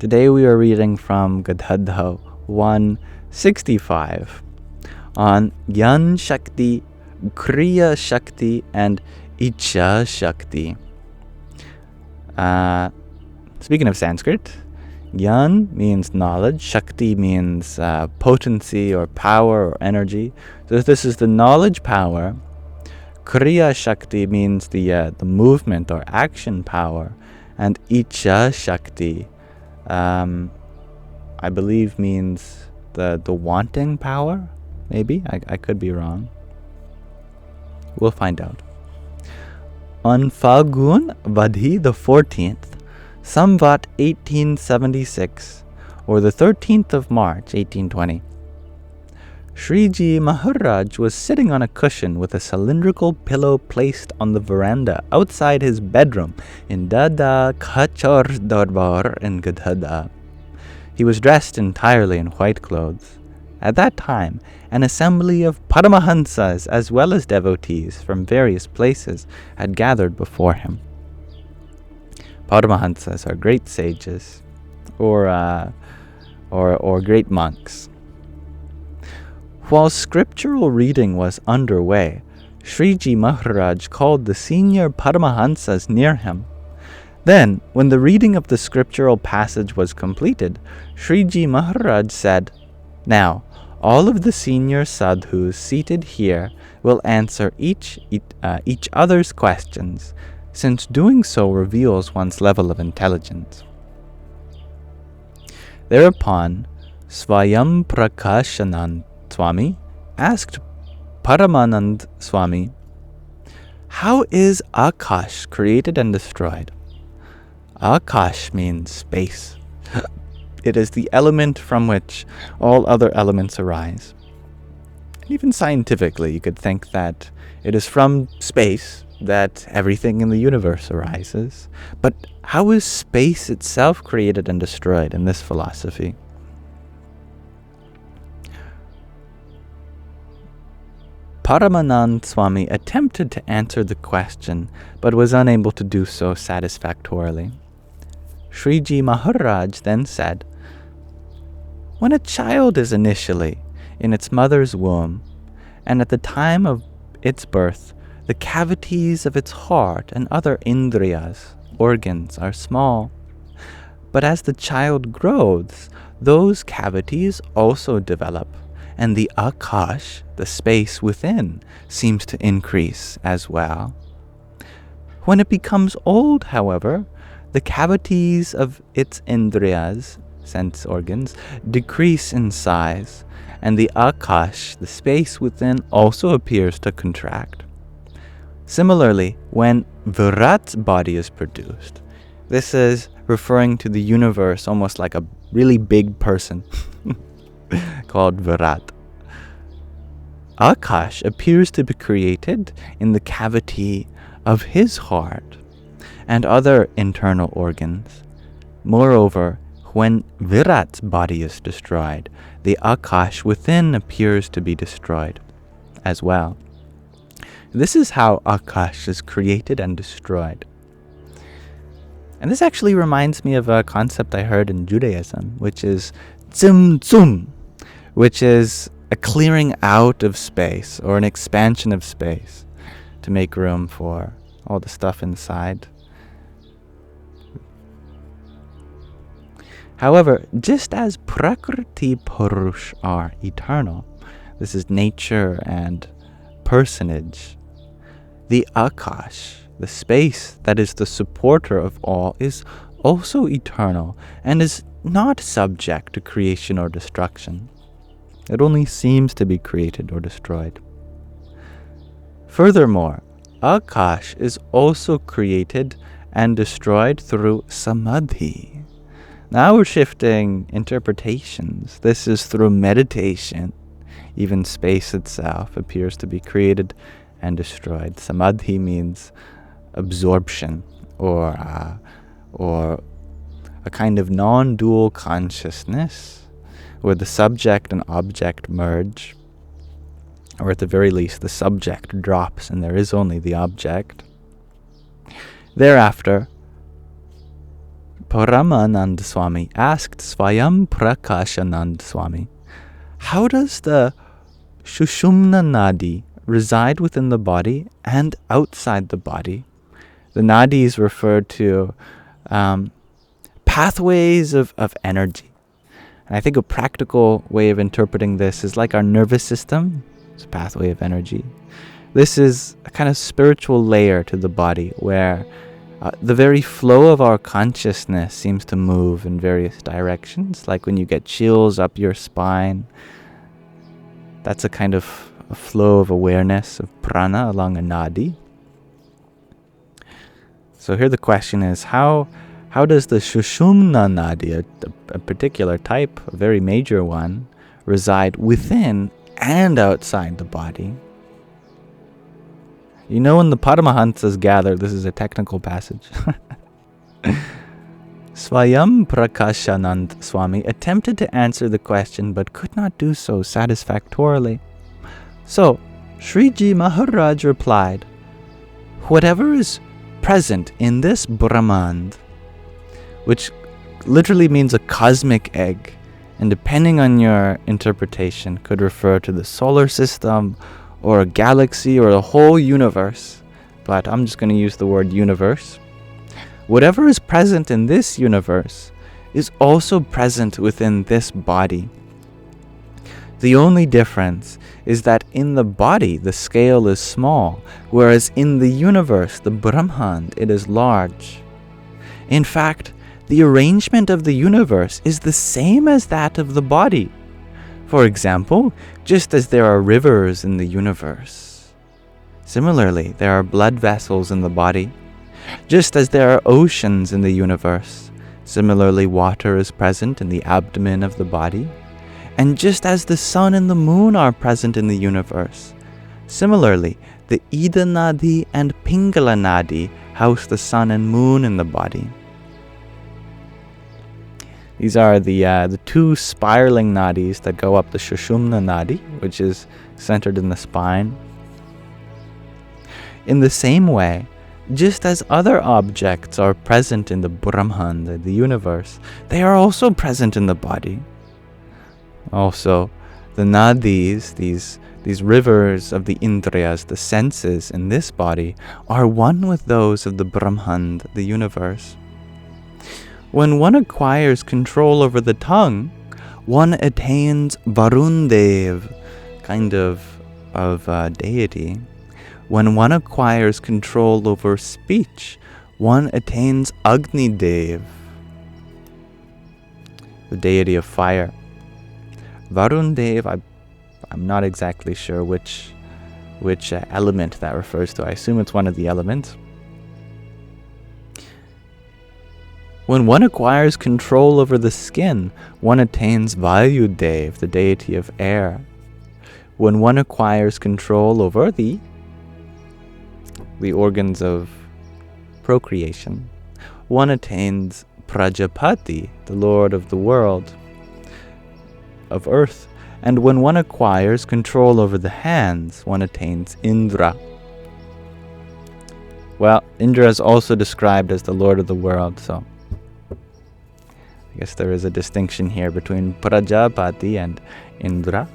Today we are reading from Gadhadā 165 on Jnān-shakti, kriyā-shakti, and ichchhā-shakti. Speaking of Sanskrit, Jnān means knowledge, Shakti means potency or power or energy. So this is the knowledge power. Kriyā-shakti means the movement or action power, and ichchhā-shakti, I believe, means the wanting power. Maybe I could be wrong. We'll find out. On Bhagwan Vadhi the 14th, Samvat 1876, or the 13th of March 1820, Sriji Maharaj was sitting on a cushion with a cylindrical pillow placed on the veranda outside his bedroom in Dada Khachar Darbar in Gadhadā. He was dressed entirely in white clothes. At that time, an assembly of Paramahansas as well as devotees from various places had gathered before him. Paramahansas are great sages, or great monks. While scriptural reading was underway, Sriji Maharaj called the senior Paramahansas near him. Then, when the reading of the scriptural passage was completed, Sriji Maharaj said, "Now, all of the senior sadhus seated here will answer each other's questions, since doing so reveals one's level of intelligence." Thereupon, Svayam Swami asked Paramanand Swami, "How is Akash created and destroyed?" Akash means space. It is the element from which all other elements arise. And even scientifically, you could think that it is from space that everything in the universe arises. But how is space itself created and destroyed in this philosophy? Paramanand Swami attempted to answer the question, but was unable to do so satisfactorily. Sriji Maharaj then said, "When a child is initially in its mother's womb, and at the time of its birth, the cavities of its heart and other indriyas, organs, are small. But as the child grows, those cavities also develop, and the Akash, the space within, seems to increase as well. When it becomes old, however, the cavities of its indriyas, sense organs, decrease in size, and the Akash, the space within, also appears to contract. Similarly, when Virat's body is produced, this is referring to the universe almost like a really big person called Virat. Akash appears to be created in the cavity of his heart and other internal organs. Moreover, when Virat's body is destroyed, the Akash within appears to be destroyed as well. This is how Akash is created and destroyed. And this actually reminds me of a concept I heard in Judaism, which is tzimtzum, which is a clearing out of space or an expansion of space to make room for all the stuff inside. However, just as Prakriti Purush are eternal, this is nature and personage, the Akash, the space that is the supporter of all, is also eternal and is not subject to creation or destruction. It only seems to be created or destroyed. Furthermore, Akash is also created and destroyed through samadhi. Now we're shifting interpretations. This is through meditation. Even space itself appears to be created and destroyed. Samadhi means absorption, or a kind of non-dual consciousness where the subject and object merge, or at the very least the subject drops and there is only the object. Thereafter, Paramanand Swami asked Swayam Prakashanand Swami, how does the Sushumna Nadi reside within the body and outside the body? The nadis refer to pathways of energy. And I think a practical way of interpreting this is like our nervous system. It's a pathway of energy. This is a kind of spiritual layer to the body where the very flow of our consciousness seems to move in various directions. Like when you get chills up your spine, that's a kind of a flow of awareness of prana along a nadi. So here the question is, how does the Sushumna Nadi, a particular type, a very major one, reside within and outside the body? You know, when the Paramahansas gather, this is a technical passage. Swayam Prakashanand Swami attempted to answer the question but could not do so satisfactorily. So, Sriji Maharaj replied, whatever is present in this Brahmand, which literally means a cosmic egg, and depending on your interpretation, could refer to the solar system, or a galaxy, or the whole universe, but I'm just going to use the word universe. Whatever is present in this universe is also present within this body. The only difference is that in the body, the scale is small, whereas in the universe, the Brahman, it is large. In fact, the arrangement of the universe is the same as that of the body. For example, just as there are rivers in the universe, similarly, there are blood vessels in the body. Just as there are oceans in the universe, similarly, water is present in the abdomen of the body. And just as the sun and the moon are present in the universe, similarly, the Ida Nadi and Pingala Nadi house the sun and moon in the body. These are the two spiraling nadis that go up the Sushumna Nadi, which is centered in the spine. In the same way, just as other objects are present in the Brahman, the universe, they are also present in the body. Also, the nadis, these rivers of the indriyas, the senses in this body, are one with those of the Brahman, the universe. When one acquires control over the tongue, one attains Varun Dev, kind of deity. When one acquires control over speech, one attains Agni Dev, the deity of fire. Varun Dev, I'm not exactly sure which element that refers to. I assume it's one of the elements. When one acquires control over the skin, one attains Vayu Dev, the deity of air. When one acquires control over the organs of procreation, one attains Prajapati, the lord of the world, of earth. And when one acquires control over the hands, one attains Indra. Well, Indra is also described as the lord of the world, so I guess there is a distinction here between Prajapati and Indra.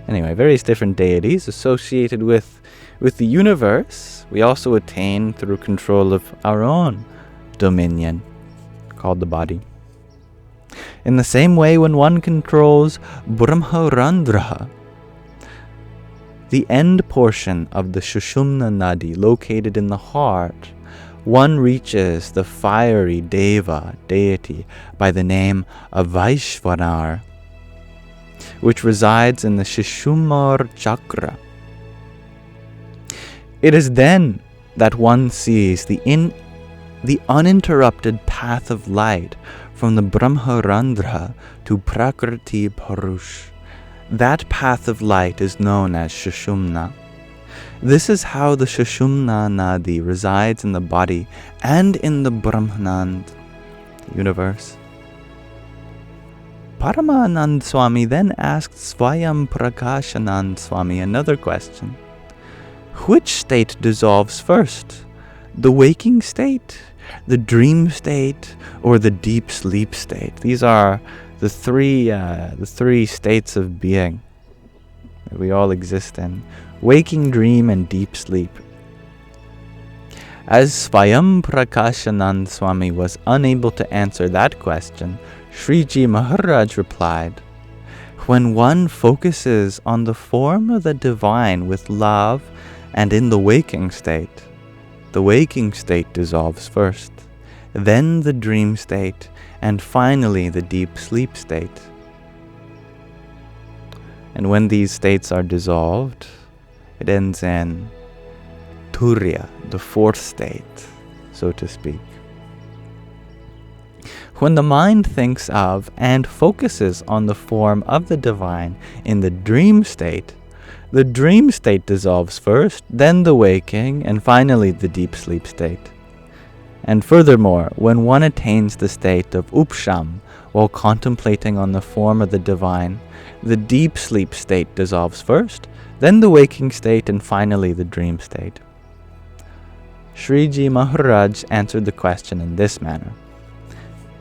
Anyway, various different deities associated with the universe, we also attain through control of our own dominion, called the body. In the same way, when one controls Brahmarandra, the end portion of the Sushumna Nadi located in the heart, one reaches the fiery Deva, deity, by the name of Vaishvanar, which resides in the Shishumar Chakra. It is then that one sees the uninterrupted path of light from the Brahmarandra to Prakriti Purush. That path of light is known as Sushumna. This is how the Sushumna Nadi resides in the body and in the Brahmanand, the universe. Paramanand Swami then asked Swayam Prakashanand Swami another question. Which state dissolves first, the waking state the dream state, or the deep sleep state. These are the three states of being that we all exist in: waking, dream, and deep sleep. As Swayam Prakashanand Swami was unable to answer that question, Sriji Maharaj replied, "When one focuses on the form of the divine with love and in the waking state dissolves first, then the dream state, and finally the deep sleep state. And when these states are dissolved, it ends in Turiya, the fourth state, so to speak. When the mind thinks of and focuses on the form of the divine in the dream state dissolves first, then the waking, and finally the deep sleep state. And furthermore, when one attains the state of upsham while contemplating on the form of the divine, the deep sleep state dissolves first, then the waking state, and finally the dream state." Sriji Maharaj answered the question in this manner.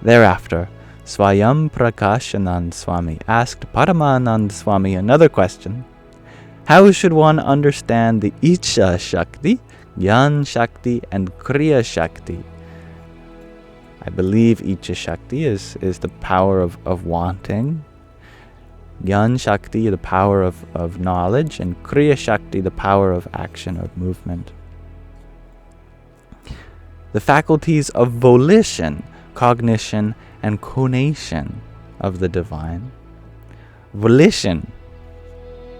Thereafter, Swayam Prakashanand Swami asked Paramanand Swami another question. How should one understand the ichchhā-shakti, Jnān-shakti, and kriyā-shakti? I believe ichchhā-shakti is the power of wanting, Jnān-shakti the power of knowledge, and kriyā-shakti the power of action or movement. The faculties of volition, cognition, and conation of the divine. Volition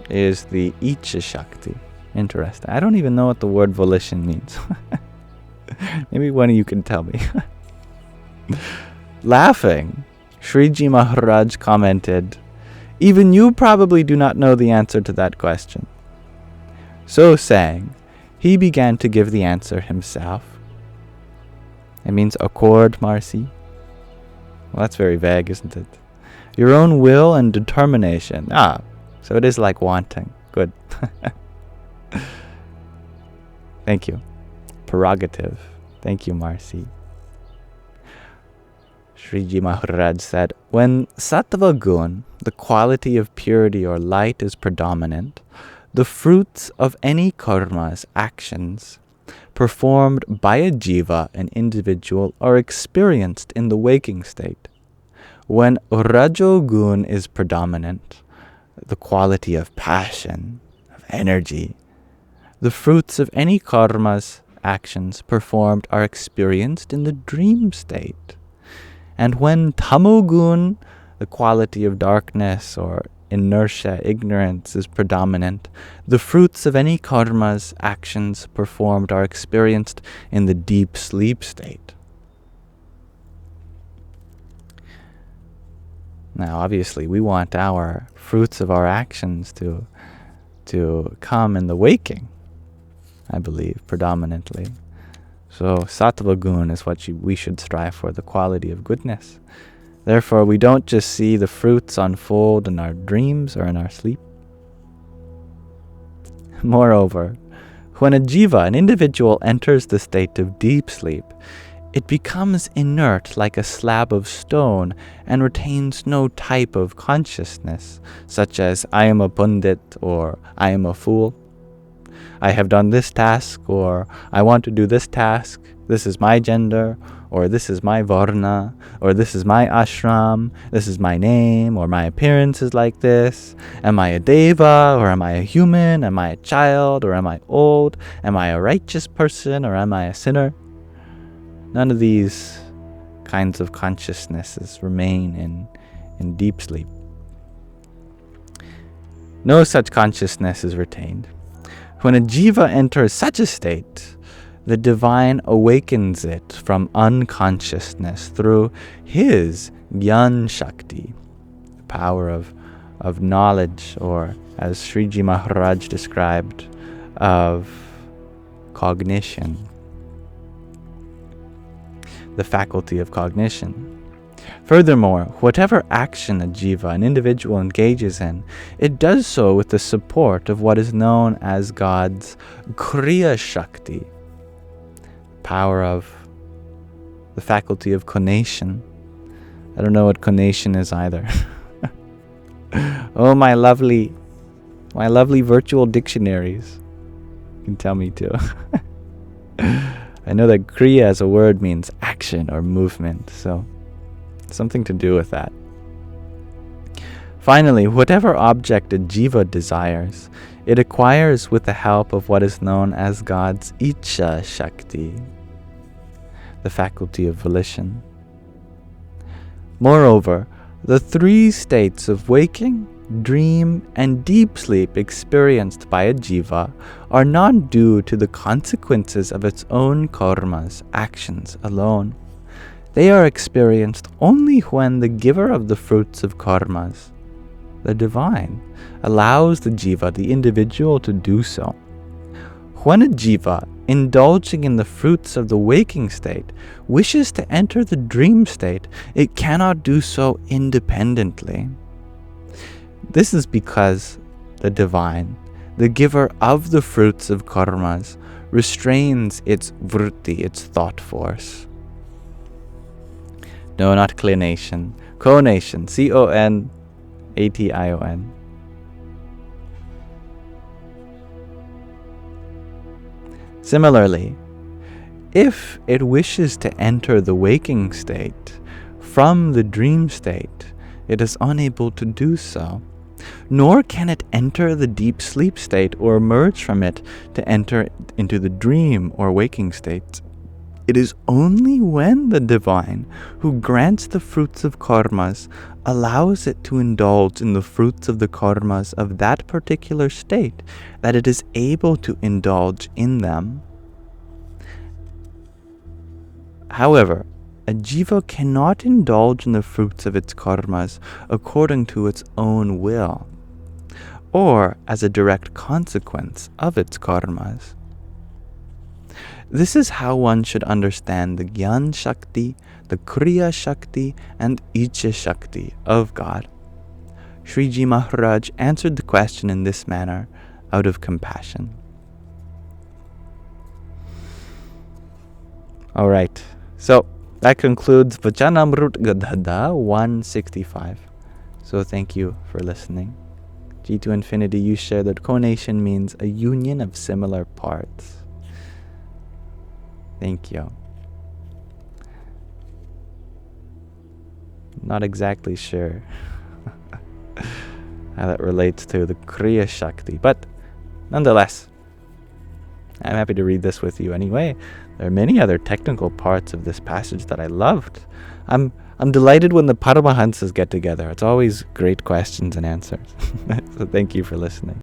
is the ichchhā-shakti. Interesting. I don't even know what the word volition means. Maybe one of you can tell me. Laughing, Sriji Maharaj commented, "Even you probably do not know the answer to that question." So saying, he began to give the answer himself. It means accord, Marcy. Well, that's very vague, isn't it? Your own will and determination. So it is like wanting. Good. Thank you. Prerogative. Thank you, Marcy. Sriji Maharaj said, when sattva gun, the quality of purity or light, is predominant, the fruits of any karmas, actions, performed by a jiva, an individual, are experienced in the waking state. When rajogun is predominant, the quality of passion, of energy, the fruits of any karmas, actions, performed are experienced in the dream state. And when tamogun, the quality of darkness or inertia, ignorance, is predominant, the fruits of any karmas, actions, performed are experienced in the deep sleep state. Now, obviously, we want our fruits of our actions to come in the waking, I believe, predominantly. So, sattva gun is what we should strive for, the quality of goodness. Therefore, we don't just see the fruits unfold in our dreams or in our sleep. Moreover, when a jiva, an individual, enters the state of deep sleep, it becomes inert like a slab of stone and retains no type of consciousness, such as I am a pundit or I am a fool. I have done this task, or I want to do this task, this is my gender, or this is my varna, or this is my ashram, this is my name, or my appearance is like this. Am I a deva, or am I a human? Am I a child, or am I old? Am I a righteous person, or am I a sinner? None of these kinds of consciousnesses remain in deep sleep. No such consciousness is retained. When a jiva enters such a state, the divine awakens it from unconsciousness through his Jnān-shakti, the power of knowledge, or as Sriji Maharaj described, of cognition, the faculty of cognition. Furthermore, whatever action a jiva, an individual, engages in, it does so with the support of what is known as God's kriyā-shakti, power of the faculty of conation. I don't know what conation is either. Oh, my lovely virtual dictionaries. You can tell me too. I know that kriyā as a word means action or movement, so something to do with that. Finally, whatever object a jiva desires, it acquires with the help of what is known as God's ichchhā-shakti, the faculty of volition. Moreover, the three states of waking, dream, and deep sleep experienced by a jiva are not due to the consequences of its own karmas, actions alone. They are experienced only when the giver of the fruits of karmas, the divine, allows the jiva, the individual, to do so. When a jiva, indulging in the fruits of the waking state, wishes to enter the dream state, it cannot do so independently. This is because the divine, the giver of the fruits of karmas, restrains its vritti, its thought force. No, not clination. Conation. C-O-N-A-T-I-O-N. Similarly, if it wishes to enter the waking state from the dream state, it is unable to do so. Nor can it enter the deep sleep state or emerge from it to enter into the dream or waking state. It is only when the divine, who grants the fruits of karmas, allows it to indulge in the fruits of the karmas of that particular state, that it is able to indulge in them. However, a jiva cannot indulge in the fruits of its karmas according to its own will, or as a direct consequence of its karmas. This is how one should understand the Jnān-shakti, the kriyā-shakti, and ichchhā-shakti of God. Sriji Maharaj answered the question in this manner out of compassion. Alright, so that concludes Vachanāmrut Gadhadā 165. So thank you for listening. G to Infinity, you share that conation means a union of similar parts. Thank you. Not exactly sure how that relates to the kriyā-shakti, but nonetheless, I'm happy to read this with you anyway. There are many other technical parts of this passage that I loved. I'm delighted when the Paramahansas get together. It's always great questions and answers. So thank you for listening.